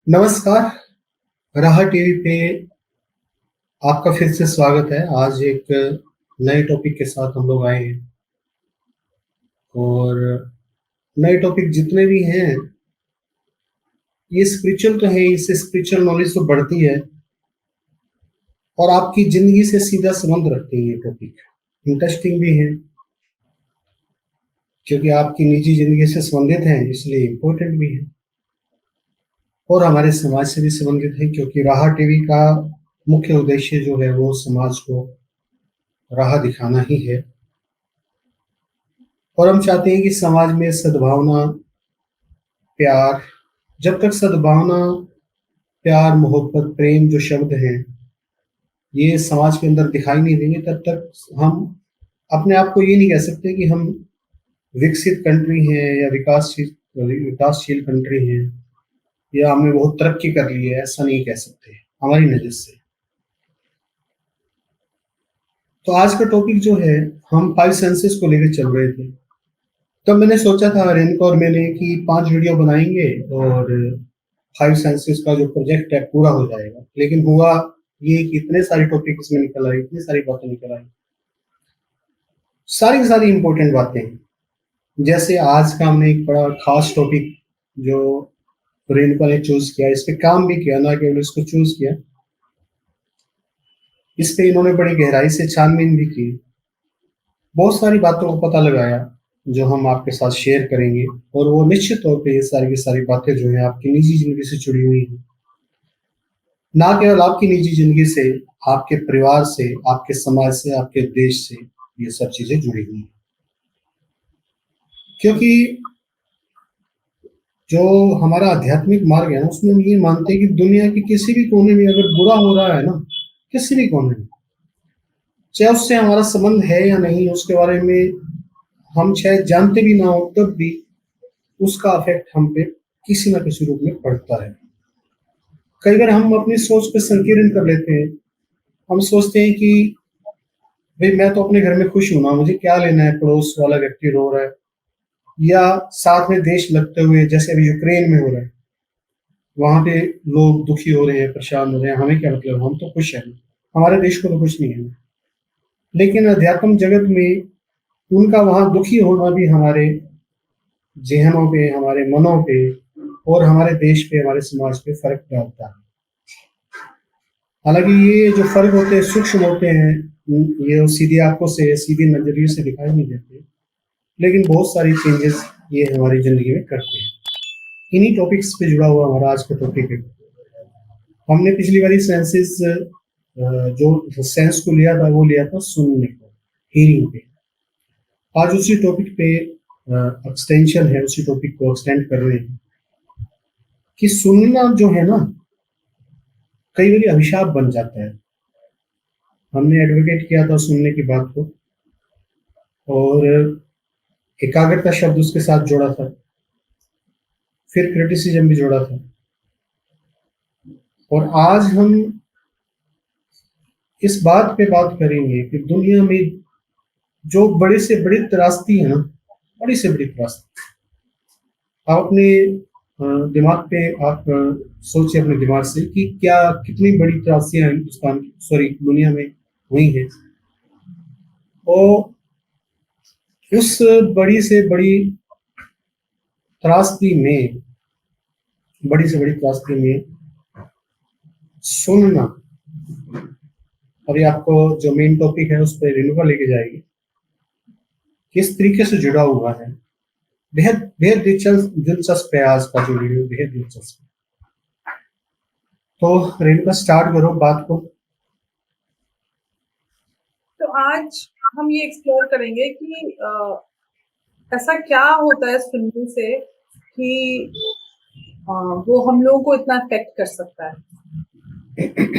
नमस्कार। राह टीवी पे आपका फिर से स्वागत है। आज एक नए टॉपिक के साथ हम लोग आए हैं और नए टॉपिक जितने भी हैं ये स्पिरिचुअल तो है, इससे स्पिरिचुअल नॉलेज तो बढ़ती है और आपकी ज़िंदगी से सीधा संबंध रखते हैं। ये टॉपिक इंटरेस्टिंग भी है क्योंकि आपकी निजी ज़िंदगी से संबंधित हैं, इसलिए इम्पोर्टेंट भी है और हमारे समाज से भी संबंधित है क्योंकि राह टीवी का मुख्य उद्देश्य जो है वो समाज को राह दिखाना ही है और हम चाहते हैं कि समाज में सद्भावना, प्यार, जब तक सद्भावना, प्यार, मोहब्बत, प्रेम जो शब्द हैं, ये समाज के अंदर दिखाई नहीं देंगे तब तक हम अपने आप को ये नहीं कह सकते कि हम विकसित कंट्री हैं या विकासशील कंट्री हैं या हमने बहुत तरक्की कर ली है, ऐसा नहीं कह सकते हमारी नज़र से। तो आज का टॉपिक जो है, हम 5 सेंसेस को लेकर चल रहे थे। तब मैंने सोचा था रेनको और मैंने कि 5 वीडियो बनाएँगे और 5 सेंसेस का जो प्रोजेक्ट है पूरा हो जाएगा। लेकिन हुआ ये कि इतने सारे टॉपिक इसमें निकल आए, इतनी सारी बातें निकल आई। सारी की सारी इम्पोर्टेंट बातें हैं। जैसे आज का हमने एक बड़ा ख़ास टॉपिक जो रेनको ने चूज़ किया, इस पे काम भी किया, ना केवल इसको चूज़ किया। इस पे इन्होंने बड़ी गहराई से छानबीन भी की। बहुत सारी बातों को पता लगाया, जो हम आपके साथ शेयर करेंगे और वो निश्चित तौर पे ये सारी की सारी बातें जो हैं आपकी निजी ज़िंदगी से जुड़ी हुई हैं। ना केवल आपकी निजी ज़िंदगी से, आपके परिवार से, आपके समाज से, आपके देश से ये सब चीज़ें जुड़ी हुई हैं। क्योंकि जो हमारा आध्यात्मिक मार्ग है ना, उसमें हम ये मानते हैं कि दुनिया के किसी भी कोने में अगर बुरा हो रहा है ना, किसी भी कोने में, चाहे उससे हमारा संबंध है या नहीं, उसके बारे में हम शायद जानते भी ना हो, तब भी उसका इफ़ेक्ट हम पे किसी न किसी रूप में पड़ता है। कई बार हम अपनी सोच को संकीर्ण कर लेते हैं। हम सोचते हैं कि भई मैं तो अपने घर में खुश हूँ ना, मुझे क्या लेना है पड़ोस वाला व्यक्ति रो रहा है या साथ में देश लगते हुए जैसे अभी यूक्रेन में हो रहा है, वहाँ पे लोग दुखी हो रहे हैं, परेशान हो रहे हैं, हमें क्या मतलब, हम तो खुश हैं, हमारे देश को तो कुछ नहीं है। लेकिन अध्यात्म जगत में उनका वहाँ दुखी होना भी हमारे ज़हनों पे, हमारे मनों पे और हमारे देश पे, हमारे समाज पे फ़र्क डालता है। हालाँकि ये जो फ़र्क होते हैं, सूक्ष्म होते हैं, ये सीधी आँखों से, सीधे नज़रिए से दिखाई नहीं देते, लेकिन बहुत सारी चेंजेस ये हमारी ज़िंदगी में करते हैं। इन्हीं टॉपिक्स पे जुड़ा हुआ हमारा आज का टॉपिक है। हमने पिछली बारी सेंसेस जो सेंस को लिया था, वो लिया था सुनने को, हीयरिंग पे। आज उसी टॉपिक पे एक्सटेंशन है, उसी टॉपिक को एक्सटेंड कर रहे हैं कि सुनना जो है ना, कई बारी अभिशाप बन जाता है। हमने एडवोकेट किया था सुनने की बात को और एकाग्रता शब्द उसके साथ जोड़ा था, फिर क्रिटिसिज्म भी जोड़ा था और आज हम इस बात पे बात करेंगे कि दुनिया में जो बड़े से बड़ी त्रासदी है ना, बड़ी से बड़ी त्रासदी, आप अपने दिमाग पे आप सोचिए अपने दिमाग से कि क्या कितनी बड़ी त्रासदियाँ हिंदुस्तान की, सॉरी, दुनिया में हुई हैं और उस बड़ी से बड़ी त्रासदी में, बड़ी से बड़ी त्रासदी में सुनना, अभी आपको जो मेन टॉपिक है उस पर रेणुका लेके जाएगी, किस तरीके से जुड़ा हुआ है। बेहद बेहद दिलचस्प है आज का जो वीडियो, बेहद दिलचस्प। तो रेणुका स्टार्ट करो बात को। तो आज हम ये एक्सप्लोर करेंगे कि ऐसा क्या होता है सुनने से कि वो हम लोगों को इतना अफेक्ट कर सकता है।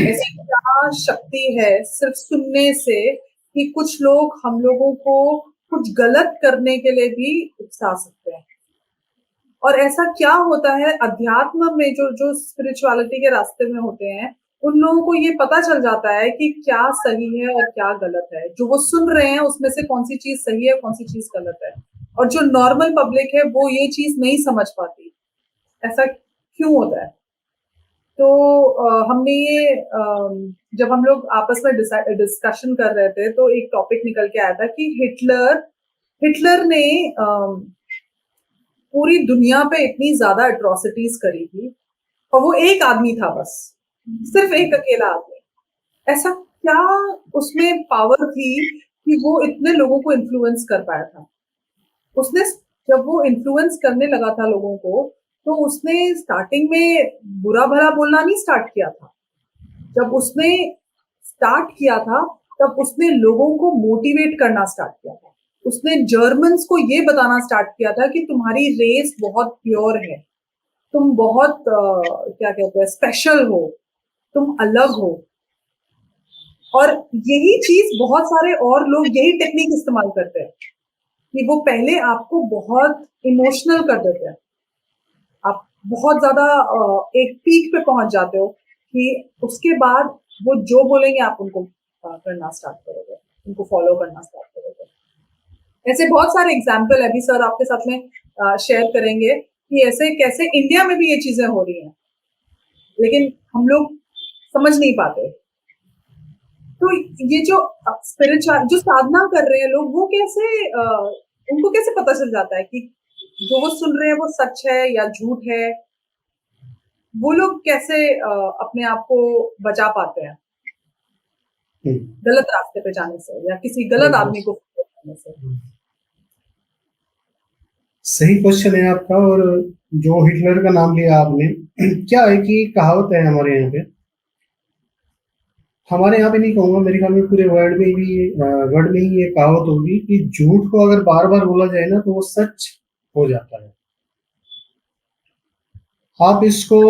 ऐसी क्या शक्ति है सिर्फ सुनने से कि कुछ लोग हम लोगों को कुछ गलत करने के लिए भी उकसा सकते हैं। और ऐसा क्या होता है अध्यात्म में, जो जो स्पिरिचुअलिटी के रास्ते में होते हैं, उन लोगों को ये पता चल जाता है कि क्या सही है और क्या गलत है। जो वो सुन रहे हैं उसमें से कौन सी चीज सही है, कौन सी चीज गलत है। और जो नॉर्मल पब्लिक है वो ये चीज नहीं समझ पाती। ऐसा क्यों होता है? तो हमने ये जब हम लोग आपस में डिस्कशन कर रहे थे तो एक टॉपिक निकल के आया था कि हिटलर ने पूरी दुनिया पे इतनी ज्यादा एट्रोसिटीज करी थी और वो एक आदमी था बस, सिर्फ एक अकेला आदमी। ऐसा क्या उसमें पावर थी कि वो इतने लोगों को इन्फ्लुएंस कर पाया था? उसने जब वो इन्फ्लुएंस करने लगा था लोगों को, तो उसने स्टार्टिंग में बुरा भला बोलना नहीं स्टार्ट किया था। जब उसने स्टार्ट किया था तब उसने लोगों को मोटिवेट करना स्टार्ट किया था। उसने जर्मन्स को ये बताना स्टार्ट किया था कि तुम्हारी रेस बहुत प्योर है, तुम बहुत क्या कहते हैं स्पेशल हो, तुम अलग हो। और यही चीज बहुत सारे और लोग यही टेक्निक इस्तेमाल करते हैं कि वो पहले आपको बहुत इमोशनल कर देते हैं। आप बहुत ज्यादा एक पीक पे पहुंच जाते हो कि उसके बाद वो जो बोलेंगे आप उनको करना स्टार्ट करोगे, उनको फॉलो करना स्टार्ट करोगे। ऐसे बहुत सारे एग्जाम्पल अभी सर आपके साथ में शेयर करेंगे कि ऐसे कैसे इंडिया में भी ये चीजें हो रही हैं, लेकिन हम लोग समझ नहीं पाते। तो ये जो स्पिरिचुअल जो साधना कर रहे हैं लोग, वो कैसे उनको कैसे पता चल जाता है कि जो वो सुन रहे हैं वो सच है या झूठ है? वो लोग कैसे अपने आप को बचा पाते हैं गलत रास्ते पे जाने से या किसी गलत आदमी को फॉलो करने से? सही क्वेश्चन है आपका। और जो हिटलर का नाम लिया आपने, क्या है कि कहावत है हमारे यहाँ पे नहीं कहूंगा, मेरे ख्याल में पूरे वर्ल्ड में ही ये कहावत होगी कि झूठ को अगर बार बार बोला जाए ना तो वो सच हो जाता है। आप इसको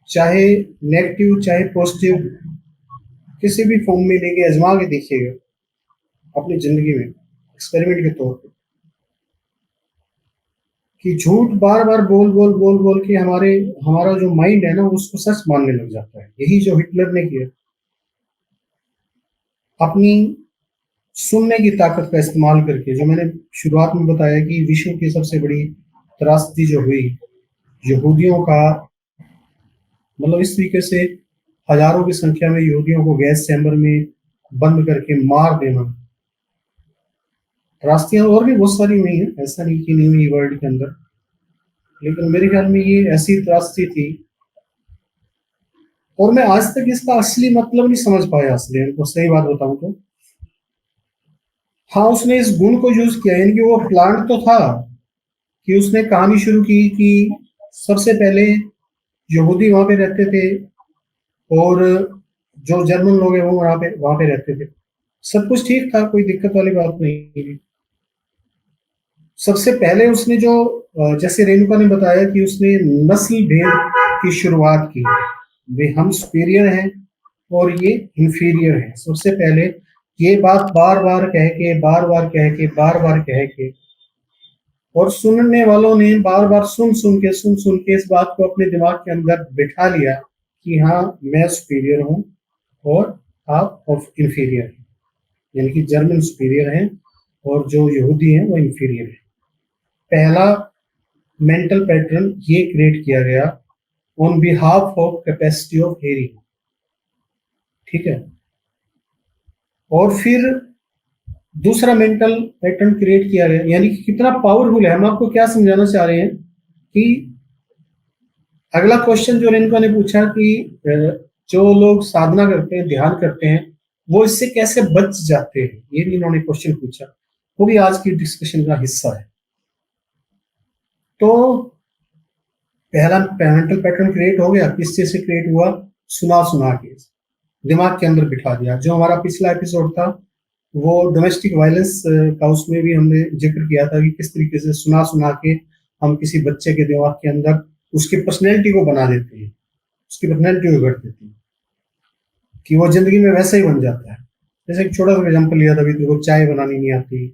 चाहे नेगेटिव चाहे पॉजिटिव किसी भी फॉर्म में लेके आजमा के देखिएगा अपनी जिंदगी में, एक्सपेरिमेंट के तौर पे, कि झूठ बार बार बोल बोल बोल बोल के हमारा जो माइंड है ना उसको सच मानने लग जाता है। यही जो हिटलर ने किया, अपनी सुनने की ताकत का इस्तेमाल करके, जो मैंने शुरुआत में बताया कि विश्व की सबसे बड़ी त्रासदी जो हुई यहूदियों का, मतलब इस तरीके से हजारों की संख्या में यहूदियों को गैस चैम्बर में बंद करके मार देना। त्रासदियां और भी बहुत सारी हुई हैं, ऐसा नहीं कि नहीं हुई वर्ल्ड के अंदर, लेकिन मेरे ख्याल में ये ऐसी त्रासदी थी। और मैं आज तक इसका असली मतलब नहीं समझ पाया, असली उनको सही बात बताऊं तो। हाँ, उसने इस गुण को यूज किया, यानी कि वो प्लांट तो था कि उसने कहानी शुरू की कि सबसे पहले यहूदी वहां पे रहते थे और जो जर्मन लोग हैं वो वहां पे रहते थे। सब कुछ ठीक था, कोई दिक्कत वाली बात नहीं थी। सबसे पहले उसने जो जैसे रेणुका ने बताया कि उसने नस्ल भेद की शुरुआत की, वे हम सुपीरियर हैं और ये इंफीरियर हैं। सबसे पहले ये बात बार बार कह के बार बार कह के और सुनने वालों ने बार बार सुन सुन के इस बात को अपने दिमाग के अंदर बिठा लिया कि हाँ, मैं सुपीरियर हूँ और आप ऑफ इंफीरियर हैं, यानी कि जर्मन सुपीरियर हैं और जो यहूदी हैं वो इंफीरियर हैं। पहला मेंटल पैटर्न ये क्रिएट किया गया on behalf of capacity of hearing, ठीक है। और फिर दूसरा मेंटल पैटर्न क्रिएट किया गया, यानी कि कितना पावरफुल है। हम आपको क्या समझाना चाह रहे हैं कि अगला क्वेश्चन जो रेणुका ने पूछा कि जो लोग साधना करते हैं, ध्यान करते हैं, वो इससे कैसे बच जाते हैं, ये भी इन्होंने क्वेश्चन पूछा, वो भी आज की डिस्कशन का हिस्सा है। तो पहला मेंटल पैटर्न क्रिएट हो गया, किस चीज से क्रिएट हुआ? सुना सुना के दिमाग के अंदर बिठा दिया। जो हमारा पिछला एपिसोड था वो डोमेस्टिक वायलेंस का, उसमें भी हमने जिक्र किया था कि किस तरीके से सुना सुना के हम किसी बच्चे के दिमाग के अंदर उसकी पर्सनैलिटी को बना देते हैं, उसकी पर्सनैलिटी को गढ़ देते हैं कि वो जिंदगी में वैसा ही बन जाता है। जैसे एक छोटा सा एग्जाम्पल लिया था, अभी तो वो चाय बनानी नहीं आती,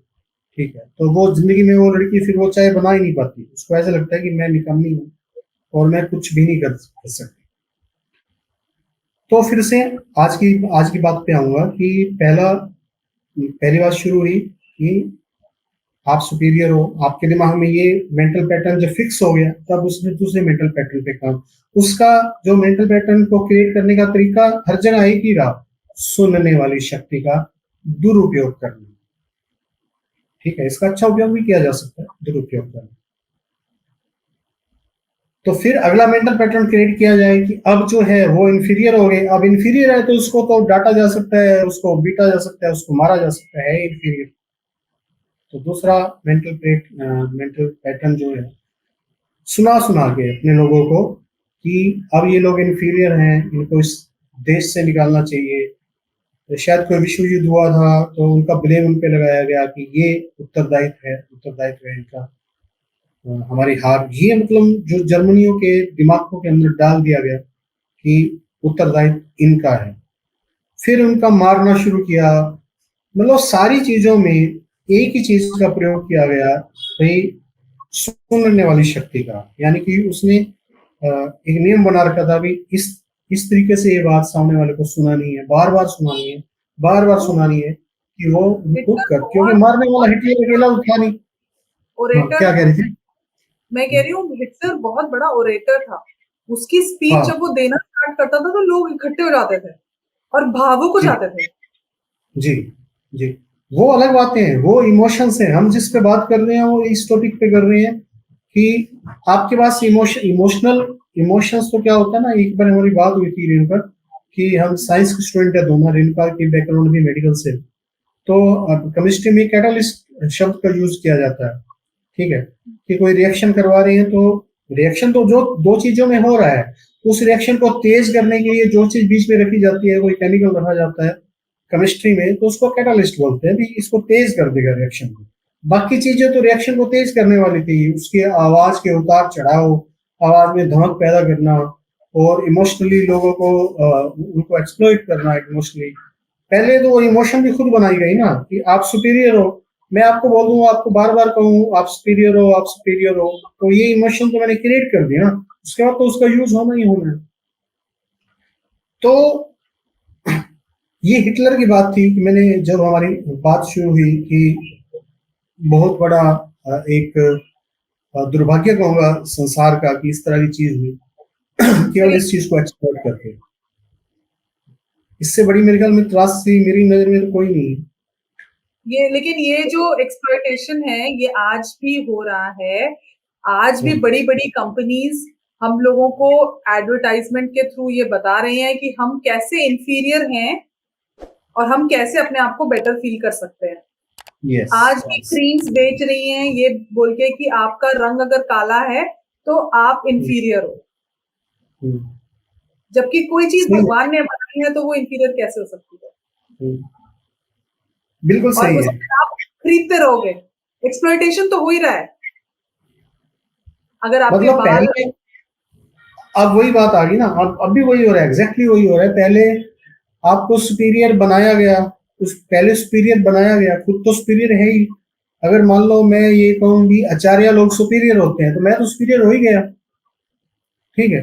ठीक है, तो वो जिंदगी में वो लड़की फिर वो चाय बना ही नहीं पाती, उसको ऐसा लगता है कि मैं निकम्मी हूँ और मैं कुछ भी नहीं कर सकती। तो फिर से आज की बात पे आऊंगा कि पहली बात शुरू हुई कि आप सुपीरियर हो, आपके दिमाग में ये मेंटल पैटर्न जब फिक्स हो गया, तब उसने दूसरे मेंटल पैटर्न पे काम, उसका जो मेंटल पैटर्न को क्रिएट करने का तरीका हर जगह एक ही रहा, सुनने वाली शक्ति का दुरुपयोग करना। ठीक है, इसका अच्छा उपयोग भी किया जा सकता है, दुरुपयोग करना। तो फिर अगला मेंटल पैटर्न क्रिएट किया जाए कि अब जो है वो इंफीरियर हो गए, अब इंफीरियर है तो उसको तो डांटा जा सकता है, उसको बीटा जा सकता है, उसको मारा जा सकता है इंफीरियर। तो दूसरा मेंटल पैटर्न जो है, सुना सुना के अपने लोगों को कि अब ये लोग इंफीरियर हैं, इनको इस देश से निकालना चाहिए। तो शायद कोई विश्व युद्ध हुआ था तो उनका ब्लेम उन पे लगाया गया कि ये उत्तरदायित्व है इनका हमारी हार। ये मतलब जो जर्मनियों के दिमागों के अंदर डाल दिया गया कि उत्तरदायित्व इनका है। फिर उनका मारना शुरू किया। मतलब सारी चीजों में एक ही चीज का प्रयोग किया गया, भाई सुनने वाली शक्ति का। यानी कि उसने एक नियम बना रखा था, भी इस तरीके से ये बात सामने वाले को सुनानी है, बार बार सुनानी है, बार बार सुनानी है कि वो उनको कर, क्योंकि मारने वाला हिटलर अकेला था नहीं। ओरेटर, क्या कह रही थी? मैं कह रही हूँ हिटलर बहुत बड़ा ओरेटर था। उसकी स्पीच हाँ, जब वो देना स्टार्ट करता था तो लोग इकट्ठे हो जाते थे और भावुक हो जी जाते थे। जी जी, वो अलग बातें हैं, वो इमोशंस हैं। हम जिस पे बात कर रहे हैं वो इस टॉपिक पे कर रहे हैं कि आपके पास इमोशंस तो क्या होता है ना। एक बार हमारी बात हुई थी रेणुका कि हम साइंस के स्टूडेंट है दोनों, रेणुका की बैकग्राउंड भी मेडिकल से, तो केमिस्ट्री में कैटालिस्ट शब्द का यूज किया जाता है। ठीक है, कि कोई रिएक्शन करवा रहे हैं तो रिएक्शन तो जो दो चीजों में हो रहा है, उस रिएक्शन को तेज करने के लिए जो चीज बीच में रखी जाती है, कोई केमिकल रखा जाता है केमिस्ट्री में, तो उसको कैटालिस्ट बोलते हैं। भी इसको तेज कर देगा रिएक्शन को। बाकी चीजें तो रिएक्शन को तेज करने वाली थी, उसके आवाज के उतार चढ़ाव, आवाज में धमक पैदा करना और इमोशनली लोगों को उनको एक्सप्लॉइट करना इमोशनली। पहले तो वो इमोशन भी खुद बनाई गई ना कि आप सुपीरियर हो, मैं आपको बोल दूं, आपको बार बार कहूं आप सुपीरियर हो, आप सुपीरियर हो, तो ये इमोशन तो मैंने क्रिएट कर दिया ना, उसके बाद तो उसका यूज होना ही होना है। तो ये हिटलर की बात थी कि मैंने जब हमारी बात शुरू हुई कि बहुत बड़ा एक दुर्भाग्य कहूंगा संसार का कि इस तरह की चीज हुई केवल इस चीज को एक्सप्लोर करके। इससे बड़ी मेरे ख्याल में त्रासदी मेरी नजर में तो कोई नहीं है। लेकिन ये जो एक्सप्लॉयटेशन है ये आज भी हो रहा है। आज भी बड़ी बड़ी कंपनीज हम लोगों को एडवर्टाइजमेंट के थ्रू ये बता रहे हैं कि हम कैसे इंफीरियर हैं और हम कैसे अपने आप को बेटर फील कर सकते हैं। Yes, आज भी yes. क्रीम्स बेच रही हैं ये बोल के कि आपका रंग अगर काला है तो आप इंफीरियर हो, जबकि कोई चीज सही है, भगवान ने बनाई है तो वो इंफीरियर कैसे हो सकती है। बिल्कुल और सही है। उसे आप खरीदते रहोगे, एक्सप्लॉयटेशन तो हो ही रहा है। अगर आपके मतलब बाल पहले, अब वही बात आ गई ना, अब भी वही हो रहा है, एग्जैक्टली वही हो रहा है। पहले आपको सुपीरियर बनाया गया, उस पहले सुपीरियर बनाया गया, खुद तो सुपीरियर है ही। अगर मान लो मैं ये कहूँ कि आचार्य लोग सुपीरियर होते हैं तो मैं तो सुपीरियर हो ही गया। ठीक है,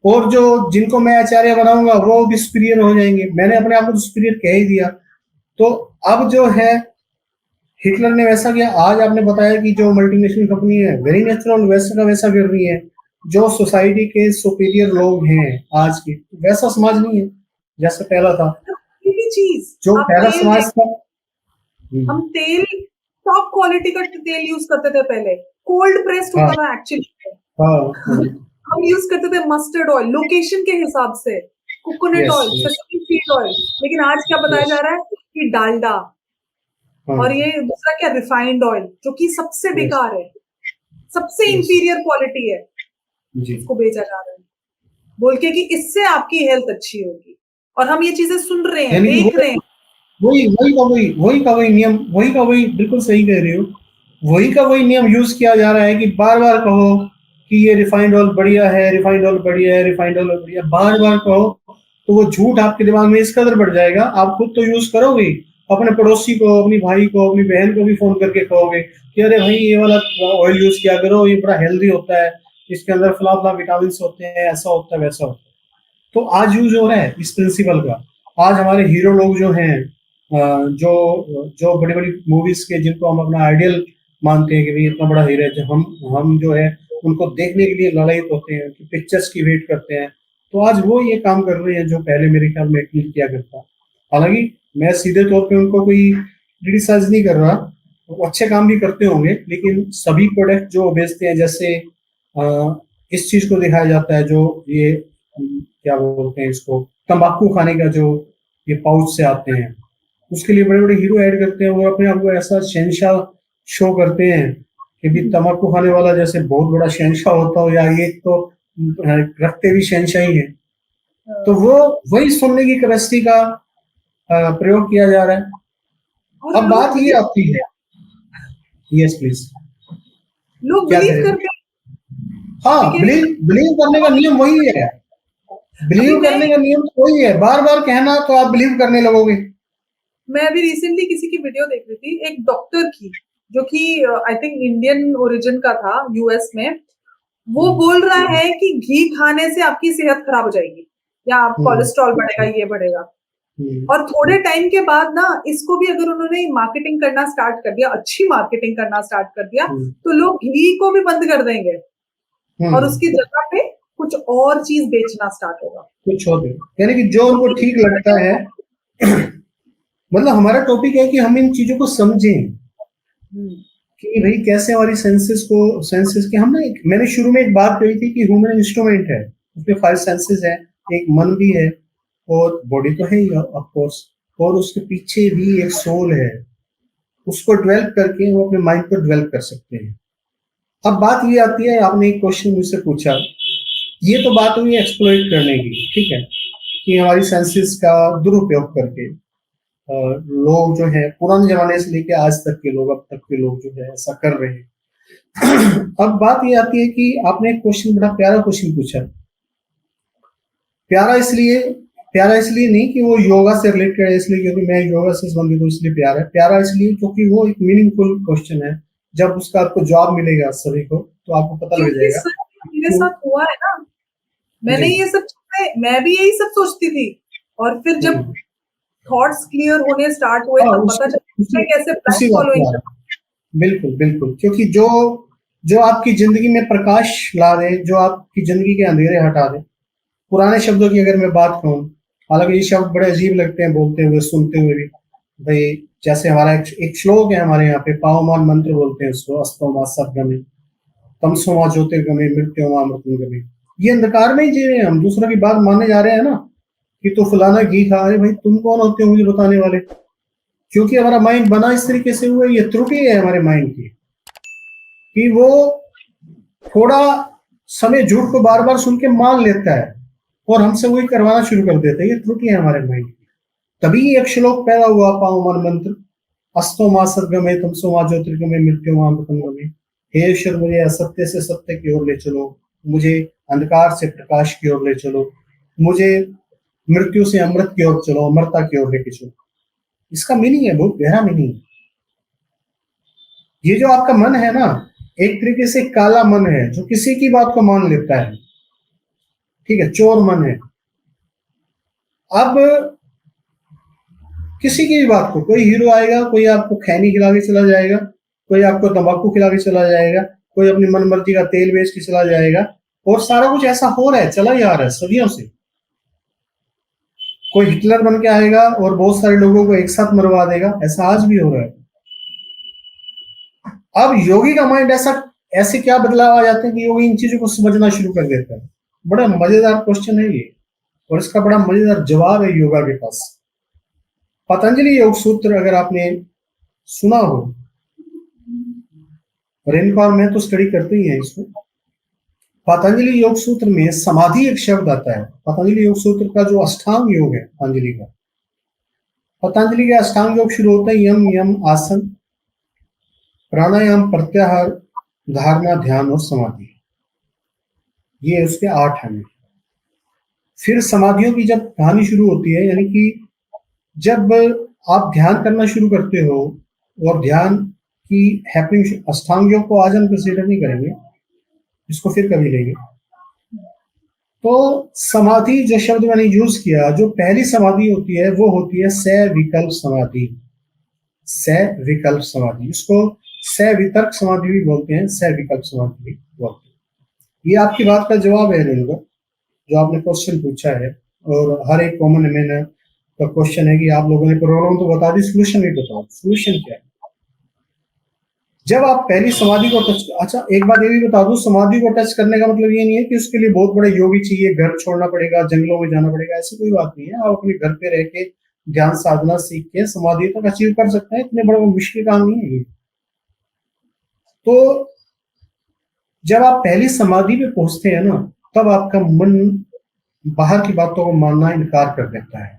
और जो जिनको मैं आचार्य बनाऊंगा वो भी सुपीरियर हो जाएंगे, मैंने अपने आप को सुपीरियर कह ही दिया। तो अब जो है हिटलर ने वैसा किया। आज आपने बताया कि जो मल्टीनेशनल कंपनी है वेरी नेचुरल वैसा का वैसा कर रही है। जो सोसाइटी के सुपीरियर लोग हैं आज के, वैसा समाज नहीं है जैसा पहला था। चीज जो आप पहला तेल समाज था, हम तेल टॉप क्वालिटी का तेल यूज करते थे पहले, कोल्ड प्रेस्ड हाँ होता था एक्चुअली। हाँ हाँ, हम यूज करते थे मस्टर्ड ऑयल लोकेशन के हिसाब से, coconut yes oil, yes sesame seed oil. लेकिन आज क्या बताया यस, जा रहा है कि डालडा हाँ और ये दूसरा क्या रिफाइंड ऑयल जो कि सबसे यस बेकार है, सबसे यस, इंफीरियर क्वालिटी है, जी। उसको बेचा जा रहा है बोल के कि इससे आपकी हेल्थ अच्छी होगी। और हम ये चीजें सुन रहे हैं, यानी कि देख रहे हैं। वही नियम, वही का वही, बिल्कुल सही कह रहे हो। वही का वही नियम यूज किया जा रहा है कि बार बार कहो कि ये रिफाइंड ऑयल बढ़िया है, रिफाइंड ऑयल बढ़िया है, रिफाइंड ऑयल बढ़िया, बार बार कहो तो वो झूठ आपके दिमाग में इस कदर बढ़ जाएगा, आप खुद तो यूज करोगे, अपने पड़ोसी को, अपनी भाई को, अपनी बहन को भी फोन करके कहोगे कि अरे भाई ये वाला ऑयल यूज किया करो, ये बड़ा हेल्दी होता है, इसके अंदर फला फला विटामिन होते हैं, ऐसा होता है वैसा होता है। तो आज यूज हो रहा है इस प्रिंसिपल का। आज हमारे हीरो लोग जो हैं, जो जो बड़ी बड़ी मूवीज के जिनको हम अपना आइडियल मानते हैं कि भाई इतना बड़ा हीरो है, जो हम जो है उनको देखने के लिए ललायत होते हैं, कि पिक्चर्स की वेट करते हैं। तो आज वो ये काम कर रहे हैं जो पहले मेरे ख्याल में नहीं किया करता। हालांकि मैं सीधे तौर पे उनको कोई क्रिटिसाइज नहीं कर रहा, वो अच्छे काम भी करते होंगे, लेकिन सभी प्रोडक्ट जो बेचते हैं, जैसे इस चीज को दिखाया जाता है, जो ये क्या बोलते हैं इसको, तंबाकू खाने का जो ये पाउच से आते हैं, उसके लिए बड़े बड़े हीरो ऐड करते हैं, वो अपने आप को ऐसा शहनशाह शो करते हैं कि भी तंबाकू खाने वाला जैसे बहुत बड़ा शहनशाह होता हो, या ये तो रखते भी शहनशाही है। तो वो वही सुनने की कैपेसिटी का प्रयोग किया जा रहा है। और अब बात लोग ये आती है, यस प्लीज, लोग क्या बिलीव करें? करते हाँ, हैं बिलीव कि बिलीव करने का नियम वही है, अभी बिलीव करने का नियम वही है, बार बार कहना तो आप बिलीव करने लगोगे। मैं अभी रिसेंटली किसी की वीडियो देख रही थी, एक डॉक्टर की, जो कि आई थिंक इंडियन ओरिजिन का था, यूएस में। वो बोल रहा है कि घी खाने से आपकी सेहत खराब हो जाएगी, या आप कोलेस्ट्रॉल बढ़ेगा, ये बढ़ेगा। और थोड़े टाइम के बाद ना, इसको भी अगर उन्होंने मार्केटिंग करना स्टार्ट कर दिया, अच्छी मार्केटिंग करना स्टार्ट कर दिया, तो लोग घी को भी बंद कर देंगे और उसकी जगह पे कुछ और चीज बेचना स्टार्ट होगा। कुछ और भी, यानी कि जो उनको ठीक लगता है। मतलब हमारा टॉपिक है कि हम इन चीजों को समझें कि भाई कैसे हमारी सेंसेस के, हमने मैंने शुरू में एक बात कही थी कि ह्यूमन इंस्ट्रूमेंट है, उसमें 5 सेंसेस है, एक मन भी है, और बॉडी तो है ही ऑफ कोर्स, और उसके पीछे भी एक सोल है, उसको डेवलप करके वो अपने माइंड को डेवलप कर सकते हैं। अब बात ये आती है, आपने एक क्वेश्चन मुझसे पूछा, ये तो बात हुई एक्सप्लॉइट करने की, ठीक है, कि हमारी सेंसेस का दुरुपयोग करके लोग जो है पुराने जमाने से लेके आज तक के लोग, अब तक के लोग जो है ऐसा कर रहे हैं। अब बात ये आती है कि आपने एक क्वेश्चन, बड़ा प्यारा क्वेश्चन पूछा। प्यारा इसलिए नहीं कि वो योगा से रिलेटेड है, इसलिए क्योंकि मैं योगा से संबंधित हूँ इसलिए प्यारा है, प्यारा इसलिए क्योंकि वो एक मीनिंगफुल क्वेश्चन है। जब उसका आपको जवाब मिलेगा सभी को, तो आपको पता लग क्योंकि जाएगा। सर मेरे साथ हुआ है ना, मैंने ये सब चीजें, मैं भी यही सब सोचती थी, और फिर जब थॉट्स क्लियर होने स्टार्ट हुए, हाँ, तब पता चला कैसे उसी ब्लाइंड बात पे फॉलोइंग। आ रहा है। बिल्कुल बिल्कुल, क्योंकि जो जो आपकी जिंदगी में प्रकाश ला दे, जो आपकी जिंदगी के अंधेरे हटा दे। पुराने शब्दों की अगर मैं बात कहूँ, हालांकि ये शब्द बड़े अजीब लगते हैं बोलते हुए, सुनते हुए भी, भाई जैसे हमारा एक श्लोक है हमारे यहाँ पे, पावमान मंत्र बोलते हैं उसको, अस्तो मा सद्गमे तमसो मा ज्योतिर्गमे मृत्योर्मा अमृतंगमे। ये अंधकार में ही जी रहे हैं हम, दूसरों की बात मानने जा रहे हैं ना, कि तो फलाना घी खा रहे, भाई तुम कौन होते हो मुझे बताने वाले? क्योंकि हमारा माइंड बना इस तरीके से हुआ, ये त्रुटि है हमारे माइंड की, कि वो थोड़ा समय झूठ को बार बार सुन के मान लेता है और हमसे वही करवाना शुरू कर देता है। ये त्रुटि है हमारे माइंड की। तभी एक श्लोक पैदा हुआ, पावमान मंत्र, अस्तो मा सद्गमे तमसो मा ज्योतिर्गमे मृत्योर्मा अमृतंगमे। हे ईश्वर, मुझे असत्य से सत्य की ओर ले चलो, मुझे अंधकार से प्रकाश की ओर ले चलो, मुझे मृत्यु से अमृत की ओर चलो, अमरता की ओर लेके चलो। इसका मीनिंग है, बहुत गहरा मीनिंग है। ये जो आपका मन है ना, एक तरीके से काला मन है, जो किसी की बात को मान लेता है, ठीक है, चोर मन है। अब किसी की भी बात को, कोई हीरो आएगा, कोई आपको खैनी खिला के चला जाएगा, कोई आपको तंबाकू खिला के चला जाएगा, कोई अपनी मन मर्जी का तेल बेच के चला जाएगा, और सारा कुछ ऐसा हो रहा है, चला ही आ रहा है सदियों से। कोई हिटलर बन के आएगा और बहुत सारे लोगों को एक साथ मरवा देगा, ऐसा आज भी हो रहा है। अब योगी का माइंड ऐसे क्या बदलाव आ जाते हैं कि योगी इन चीजों को समझना शुरू कर देता है। बड़ा मजेदार क्वेश्चन है ये, और इसका बड़ा मजेदार जवाब है योगा के पास। पतंजलि योग सूत्र अगर आपने सुना हो, रेणुका और मैं तो स्टडी करते ही हैं इसको। पतंजलि योग सूत्र में समाधि एक शब्द आता है। पतंजलि योग सूत्र का जो अष्टांग योग है पतंजलि का, पतंजलि का अष्टांग योग शुरू होता है यम यम आसन, प्राणायाम, प्रत्याहार, धारणा, ध्यान और समाधि। ये उसके 8 हैं। फिर समाधियों की जब कहानी शुरू होती है, यानी कि जब आप ध्यान करना शुरू करते हो, और ध्यान की हैपनिंग, अष्टांग योग को आज हम कंसीडर नहीं करेंगे, इसको फिर कभी लेंगे। तो समाधि जो शब्द मैंने यूज किया, जो पहली समाधि होती है वो होती है सविकल्प समाधि। सविकल्प समाधि, इसको सवितर्क समाधि भी बोलते हैं, सविकल्प समाधि भी बोलते हैं। ये आपकी बात का जवाब है रेणुका, जो आपने क्वेश्चन पूछा है। और हर एक कॉमन मैन का क्वेश्चन है कि आप लोगों ने प्रॉब्लम तो बता दी, सोल्यूशन भी बताओ, सोल्यूशन क्या है। जब आप पहली समाधि को टच, अच्छा एक बात ये भी बता दूं, समाधि को टच करने का मतलब ये नहीं है कि उसके लिए बहुत बड़े योगी चाहिए, घर छोड़ना पड़ेगा, जंगलों में जाना पड़ेगा, ऐसी कोई बात नहीं है। आप अपने घर पे रह के ध्यान साधना सीख के समाधि तक अचीव कर सकते हैं, इतने बड़ा मुश्किल काम नहीं है ये। तो जब आप पहली समाधि पे पहुंचते हैं ना, तब आपका मन बाहर की बातों को मानना इनकार कर देता है,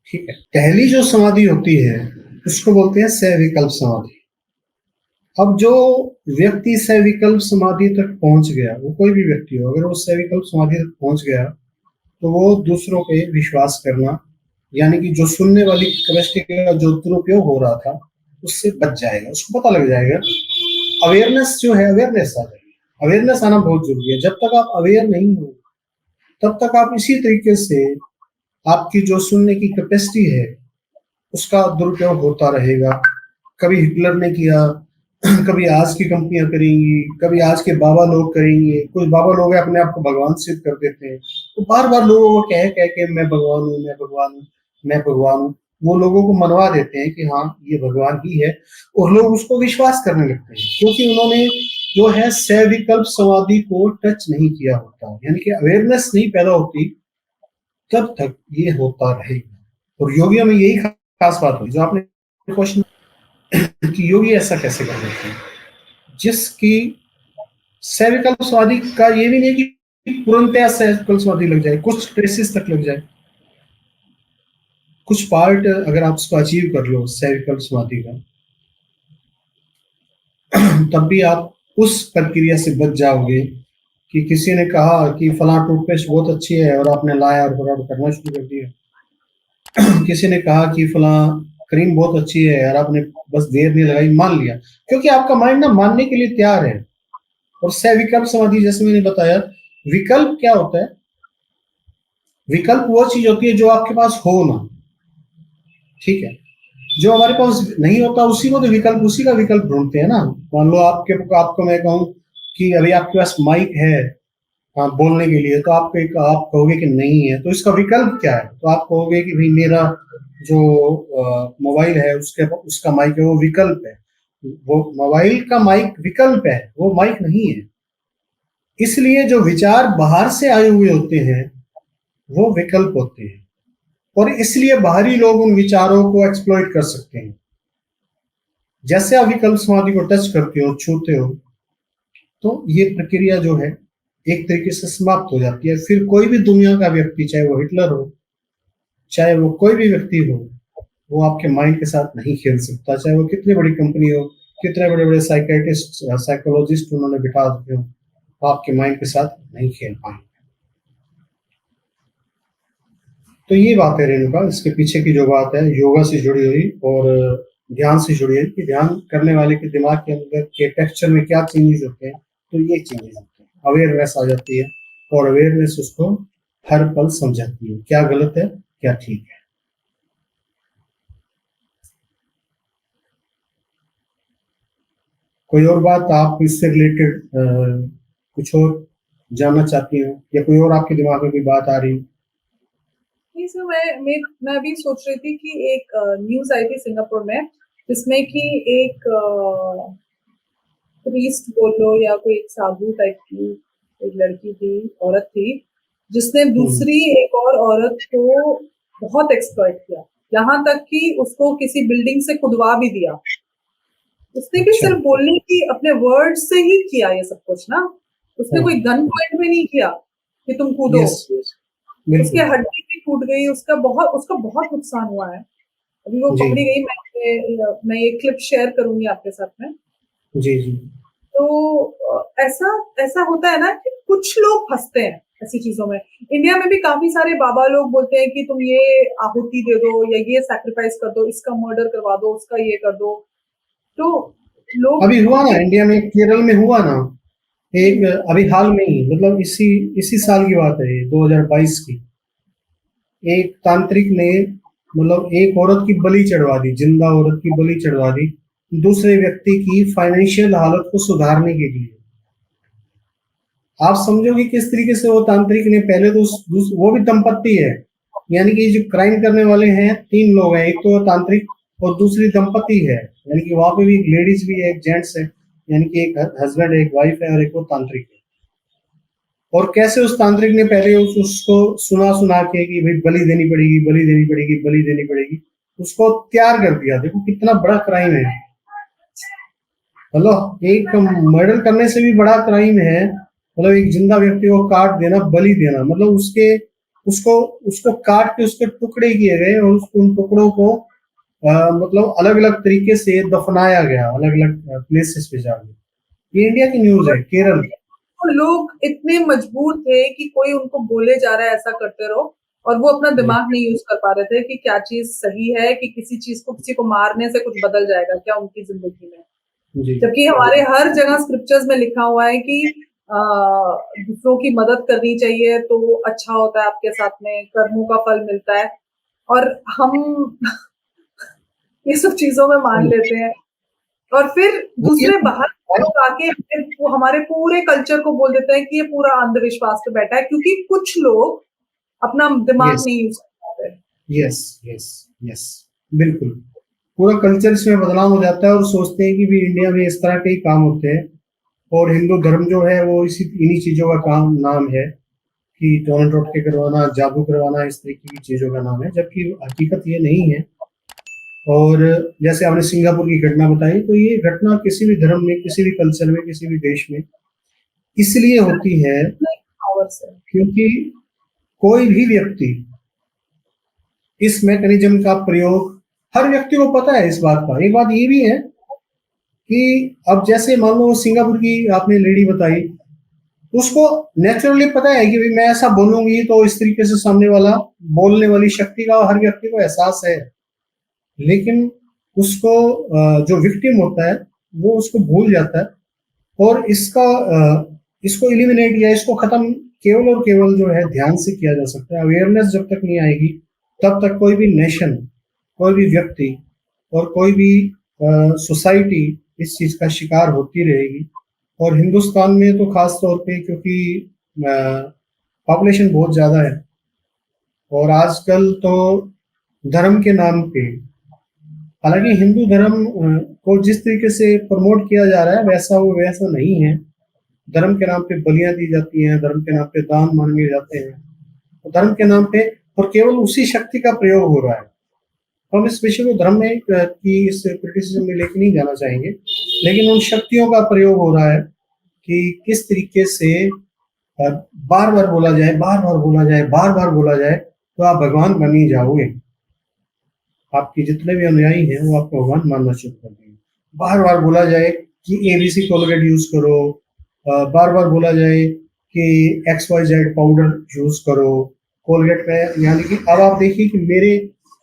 ठीक है। पहली जो समाधि होती है उसको बोलते हैं सविकल्प समाधि। अब जो व्यक्ति सविकल्प समाधि तक पहुंच गया, वो कोई भी व्यक्ति हो, अगर वो सविकल्प समाधि तक पहुंच गया तो वो दूसरों पे विश्वास करना, यानी कि जो सुनने वाली कैपेसिटी का जो दुरुपयोग हो रहा था उससे बच जाएगा, उसको पता लग जाएगा। अवेयरनेस जो है, अवेयरनेस आ जाएगी। अवेयरनेस आना बहुत जरूरी है। जब तक आप अवेयर नहीं हो तब तक आप इसी तरीके से, आपकी जो सुनने की कैपेसिटी है उसका दुरुपयोग होता रहेगा। कभी हिटलर ने किया, कभी आज की कंपनियां करेंगी, कभी आज के बाबा लोग करेंगे। कुछ बाबा लोग अपने आप को भगवान सिद्ध कर देते हैं, तो बार बार लोगों को कह के मैं भगवान हूँ, मैं भगवान हूँ, मैं भगवान हूँ, वो लोगों को मनवा देते हैं कि हाँ ये भगवान ही है, और लोग उसको विश्वास करने लगते हैं, क्योंकि उन्होंने जो है सविकल्प समाधि को टच नहीं किया होता, यानी कि अवेयरनेस नहीं पैदा होती, तब तक ये होता रहेगा। और योगियों में यही खास बात हुई जो आपने क्वेश्चन कि योगी ऐसा कैसे कर देते हैं, जिसकी सविकल्प समाधि का ये भी नहीं कि तुरंत सविकल्प समाधि लग जाए, कुछ ट्रेसेस तक लग जाए, कुछ पार्ट अगर आप उसको अचीव कर लो सविकल्प समाधि का, तब भी आप उस प्रक्रिया से बच जाओगे कि किसी ने कहा कि फला टूथपेस्ट बहुत अच्छी है और आपने लाया और फ्रॉड करना शुरू कर दिया। किसी ने कहा कि फला क्रीम बहुत अच्छी है यार, आपने बस देर नहीं लगाई, मान लिया, क्योंकि आपका माइंड ना मानने के लिए तैयार है। और सविकल्प समाधि जैसे मैंने बताया, विकल्प क्या होता है, विकल्प वो चीज होती है जो आपके पास हो ना, ठीक है। जो हमारे पास नहीं होता उसी को तो विकल्प, उसी का विकल्प ढूंढते हैं ना। मान लो आपको मैं कहूँ कि अभी आपके पास माइक है, हाँ, बोलने के लिए, तो आप कहोगे कि नहीं है, तो इसका विकल्प क्या है, तो आप कहोगे कि भाई मेरा जो मोबाइल है उसका माइक है, वो विकल्प है। वो मोबाइल का माइक विकल्प है, वो माइक नहीं है। इसलिए जो विचार बाहर से आए हुए होते हैं वो विकल्प होते हैं, और इसलिए बाहरी लोग उन विचारों को एक्सप्लॉइट कर सकते हैं। जैसे आप विकल्प समाधि को टच करते हो, छूते हो, तो ये प्रक्रिया जो है एक तरीके से समाप्त हो जाती है। फिर कोई भी दुनिया का व्यक्ति, चाहे वो हिटलर हो, चाहे वो कोई भी व्यक्ति हो, वो आपके माइंड के साथ नहीं खेल सकता। चाहे वो कितनी बड़ी कंपनी हो, कितने बड़े बड़े साइकेट्रिस्ट, साइकोलॉजिस्ट उन्होंने बिठा रखे हो, आपके माइंड के साथ नहीं खेल पाएंगे। तो ये बात है रेणुका, इसके पीछे की जो बात है योगा से जुड़ी हुई और ध्यान से जुड़ी हुई, कि ध्यान करने वाले के दिमाग के अंदर के टेक्सचर में क्या चेंजेस होते हैं, तो ये चेंजेस होते हैं, अवेयरनेस आ जाती है, और अवेयरनेस उसको हर पल समझाती है क्या गलत है क्या ठीक है। कोई और बात आप इससे रिलेटेड कुछ और जानना चाहती हो, या कोई और आपके दिमाग में कोई बात आ रही हो? नहीं सर, मैं अभी सोच रही थी कि एक न्यूज आई थी सिंगापुर में, जिसमें कि एक प्रीस्ट बोल लो या कोई एक साधु टाइप की एक लड़की थी, औरत थी, जिसने दूसरी एक और औरत को बहुत एक्सप्लॉइट किया, यहाँ तक कि उसको किसी बिल्डिंग से खुदवा भी दिया। उसने भी अच्छा, सिर्फ बोलने की, अपने वर्ड से ही किया ये सब कुछ ना, उसने कोई गन पॉइंट में नहीं किया कि तुम कूदो। यस यस, उसके बिल्कुल, हड्डी भी टूट गई, उसका बहुत नुकसान हुआ है। अभी वो जी पकड़ी गई, मैं ये क्लिप शेयर करूंगी आपके साथ में। जी जी, तो ऐसा ऐसा होता है ना कि कुछ लोग फंसते हैं ऐसी चीजों में। इंडिया में भी काफी सारे बाबा लोग बोलते हैं कि तुम ये आहुति दे दो या ये सैक्रिफाइस कर दो, इसका मर्डर करवा दो, उसका ये कर दो। तो लोग अभी हुआ ना इंडिया में, केरल में हुआ ना एक, अभी हाल में ही, मतलब इसी इसी साल की बात है, 2022 की। एक तांत्रिक ने मतलब एक औरत की बलि चढ़वा दी, जिंदा औरत की बलि चढ़वा दी, दूसरे व्यक्ति की फाइनेंशियल हालत को सुधारने के लिए। आप समझो कि किस तरीके से वो तांत्रिक ने पहले तो वो भी दंपत्ति है, यानी कि जो क्राइम करने वाले हैं 3 लोग हैं, एक तो तांत्रिक और दूसरी दंपत्ति है, यानी कि वहां पे भी एक लेडीज भी है, एक जेंट्स है, यानी कि एक हस्बैंड है, एक वाइफ है और एक वो तांत्रिक है। और कैसे उस तांत्रिक ने पहले उसको सुना के कि भाई बलि देनी पड़ेगी, बलि देनी पड़ेगी, बलि देनी पड़ेगी, उसको तैयार कर दिया। देखो कितना बड़ा क्राइम है। मतलब एक मर्डर करने से भी बड़ा क्राइम है, मतलब एक जिंदा व्यक्ति को काट देना, बलि देना, मतलब उसको उसको काट के उसके टुकड़े किए गए और उन टुकड़ों को मतलब अलग अलग तरीके से दफनाया गया, अलग अलग प्लेसेस पे जाके। ये इंडिया की न्यूज है, केरल। तो लोग इतने मजबूर थे कि कोई उनको बोले जा रहा है ऐसा करते रहो, और वो अपना दिमाग नहीं यूज कर पा रहे थे कि क्या चीज सही है, कि किसी को मारने से कुछ बदल जाएगा क्या उनकी जिंदगी में। जबकि हमारे हर जगह स्क्रिप्चर्स में लिखा हुआ है कि दूसरों की मदद करनी चाहिए तो अच्छा होता है, आपके साथ में कर्मों का फल मिलता है, और हम ये सब चीजों में मान लेते हैं। और फिर दूसरे बाहर के लोग आके फिर वो हमारे पूरे कल्चर को बोल देते हैं कि ये पूरा अंधविश्वास पे बैठा है, क्योंकि कुछ लोग अपना दिमाग नहीं यूज कर पाते। यस यस यस, बिल्कुल। पूरा कल्चर इसमें बदनाम हो जाता है और सोचते हैं कि भी इंडिया में इस तरह के ही काम होते हैं, और हिंदू धर्म जो है वो इन्हीं चीजों का काम नाम है कि टोन टोटके करवाना, जादू करवाना, इस तरीके की चीजों का नाम है, जबकि हकीकत ये नहीं है। और जैसे आपने सिंगापुर की घटना बताई, तो ये घटना किसी भी धर्म में, किसी भी कल्चर में, किसी भी देश में इसलिए होती है क्योंकि कोई भी व्यक्ति इस मैकेनिज्म का प्रयोग, हर व्यक्ति को पता है इस बात का। एक बात ये भी है कि अब जैसे मान लो सिंगापुर की आपने लेडी बताई, उसको नेचुरली पता है कि मैं ऐसा बोलूंगी तो इस तरीके से सामने वाला, बोलने वाली शक्ति का हर व्यक्ति को एहसास है, लेकिन उसको जो विक्टिम होता है वो उसको भूल जाता है। और इसको इलिमिनेट या इसको खत्म केवल और केवल जो है ध्यान से किया जा सकता है। अवेयरनेस जब तक नहीं आएगी तब तक कोई भी नेशन, कोई भी व्यक्ति और कोई भी सोसाइटी इस चीज का शिकार होती रहेगी। और हिंदुस्तान में तो खास तौर पे, क्योंकि पॉपुलेशन बहुत ज्यादा है और आजकल तो धर्म के नाम पे, हालांकि हिंदू धर्म को जिस तरीके से प्रमोट किया जा रहा है वैसा वो वैसा नहीं है। धर्म के नाम पे बलियां दी जाती हैं, धर्म के नाम पे दान मांगे जाते हैं, तो धर्म के नाम पे और केवल उसी शक्ति का प्रयोग हो रहा है। हम इस विषय को धर्म में की इस क्रिटिसिज्म में लेके नहीं जाना चाहेंगे, लेकिन उन शक्तियों का प्रयोग हो रहा है कि किस तरीके से बार बार बोला जाए, बार बार बोला जाए, बार बार बोला जाए तो आप भगवान बन ही जाओगे। आपके जितने भी अनुयायी हैं वो आपको भगवान मानना शुरू कर देंगे। बार बार बोला जाए कि एबीसी कोलगेट यूज करो, बार बार बोला जाए कि XYZ पाउडर यूज करो कोलगेट पे, यानी कि अब आप देखिए कि मेरे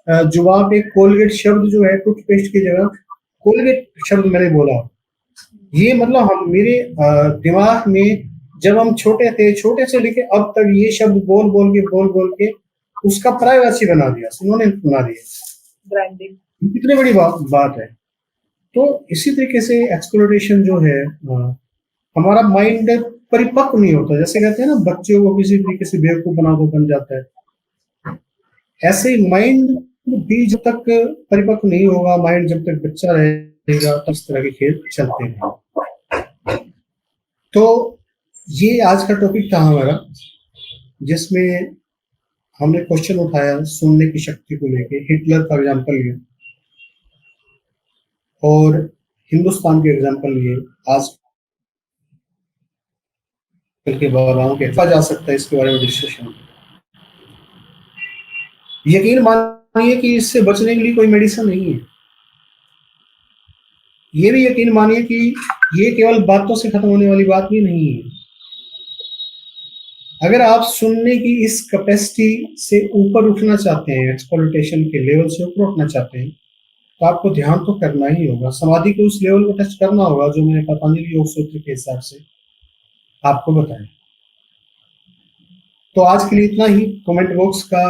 जुबान पे कोलगेट शब्द जो है, टूथपेस्ट की जगह कोलगेट शब्द मैंने बोला। ये मतलब हम मेरे दिमाग में जब हम छोटे थे, छोटे से लेके अब तक ये शब्द बोल बोल के उसका प्राइवेसी बना दिया, सिनोनिम बना दिया, ब्रांडिंग। कितनी बड़ी बात है। तो इसी तरीके से एक्सप्लोरेशन जो है, हमारा माइंड परिपक्व नहीं होता। जैसे कहते हैं ना, बच्चों को किसी तरीके से बेवकूफ बना दो बन जाता है, ऐसे माइंड भी जब तक परिपक्व नहीं होगा, माइंड जब तक बच्चा रहेगा, तब इस तरह के खेल चलते हैं। तो ये आज का टॉपिक था हमारा, जिसमें हमने क्वेश्चन उठाया सुनने की शक्ति को लेके, हिटलर का एग्जाम्पल लिया और हिंदुस्तान के एग्जाम्पल लिए। आज के बाबाओं के जा सकता है इसके बारे में डिस्कशन। यकीन मानिए कि इससे बचने के लिए कोई मेडिसिन नहीं है। ये भी यकीन मानिए कि ये केवल बातों से खत्म होने वाली बात भी नहीं है। अगर आप सुनने की इस कैपेसिटी से ऊपर उठना चाहते हैं, एक्सप्लोरेशन के लेवल से ऊपर उठना चाहते हैं, तो आपको ध्यान तो करना ही होगा, समाधि के उस लेवल को टच करना होगा जो मैंने पतंजलि योग सूत्र के हिसाब से आपको बताया। तो आज के लिए इतना ही। कमेंट बॉक्स का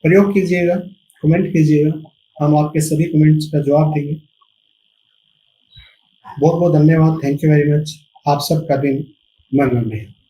प्रयोग कीजिएगा, कमेंट कीजिएगा, हम आपके सभी कमेंट्स का जवाब देंगे। बहुत बहुत धन्यवाद, थैंक यू वेरी मच। आप सबका दिन मंगलमय।